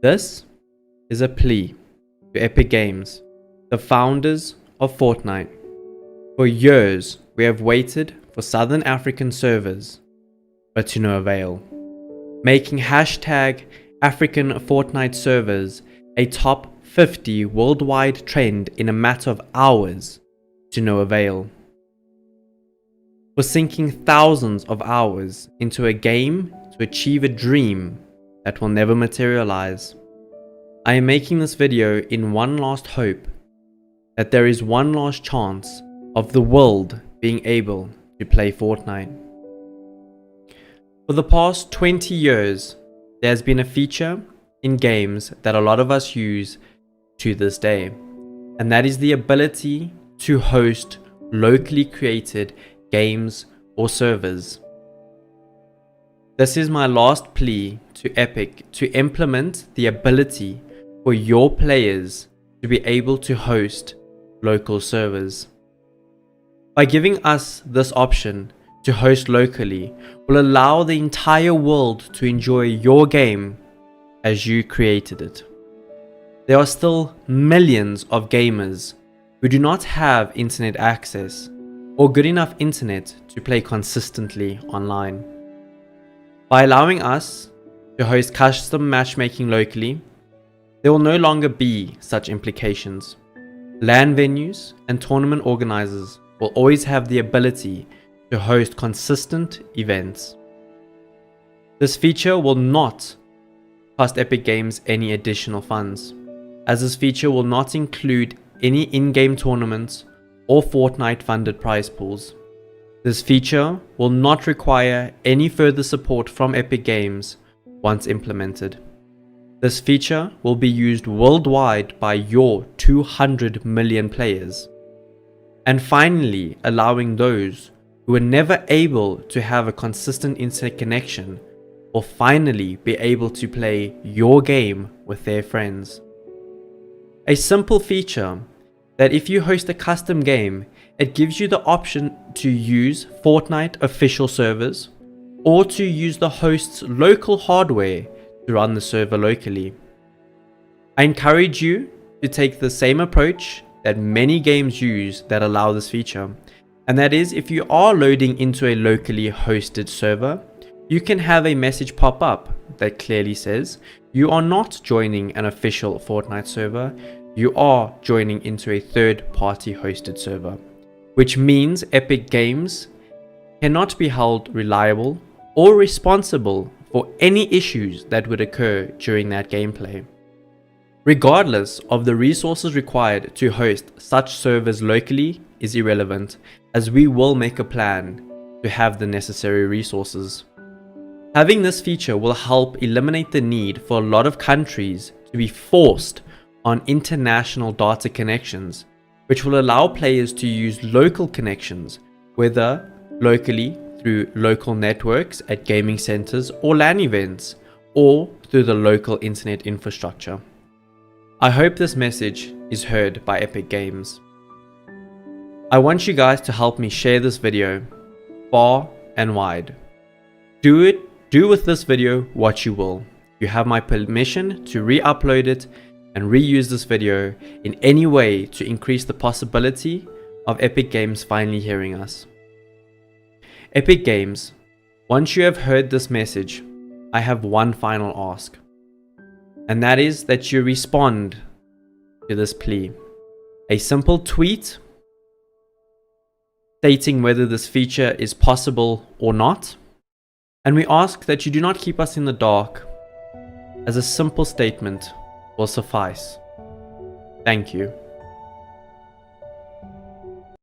This is a plea to Epic Games, the founders of Fortnite. For years, we have waited for Southern African servers, but to no avail, making hashtag African Fortnite servers a top 50 worldwide trend in a matter of hours, to no avail. For sinking thousands of hours into a game to achieve a dream that will never materialize. I am making this video in one last hope that there is one last chance of the world being able to play Fortnite. For the past 20 years, there has been a feature in games that a lot of us use to this day, and that is the ability to host locally created games or servers. This is my last plea to Epic to implement the ability for your players to be able to host local servers. By giving us this option to host locally will allow the entire world to enjoy your game as you created it. There are still millions of gamers who do not have internet access or good enough internet to play consistently online. By allowing us to host custom matchmaking locally, there will no longer be such implications. LAN venues and tournament organizers will always have the ability to host consistent events. This feature will not cost Epic Games any additional funds, as this feature will not include any in-game tournaments or Fortnite funded prize pools. This feature will not require any further support from Epic Games once implemented. This feature will be used worldwide by your 200 million players. And finally, allowing those who were never able to have a consistent internet connection will finally be able to play your game with their friends. A simple feature that if you host a custom game, it gives you the option to use Fortnite official servers or to use the host's local hardware to run the server locally. I encourage you to take the same approach that many games use that allow this feature, and that is if you are loading into a locally hosted server, you can have a message pop up that clearly says you are not joining an official Fortnite server, you are joining into a third-party hosted server, which means Epic Games cannot be held reliable or responsible for any issues that would occur during that gameplay. Regardless of the resources required to host such servers locally is irrelevant, as we will make a plan to have the necessary resources. Having this feature will help eliminate the need for a lot of countries to be forced on international data connections, which will allow players to use local connections, whether locally through local networks at gaming centers or LAN events, or through the local internet infrastructure. I hope this message is heard by Epic Games. I want you guys to help me share this video far and wide. Do with this video what you will. You have my permission to re-upload it and reuse this video in any way to increase the possibility of Epic Games finally hearing us. Epic Games, once you have heard this message, I have one final ask, and that is that you respond to this plea. A simple tweet stating whether this feature is possible or not, and we ask that you do not keep us in the dark, as a simple statement will suffice. Thank you.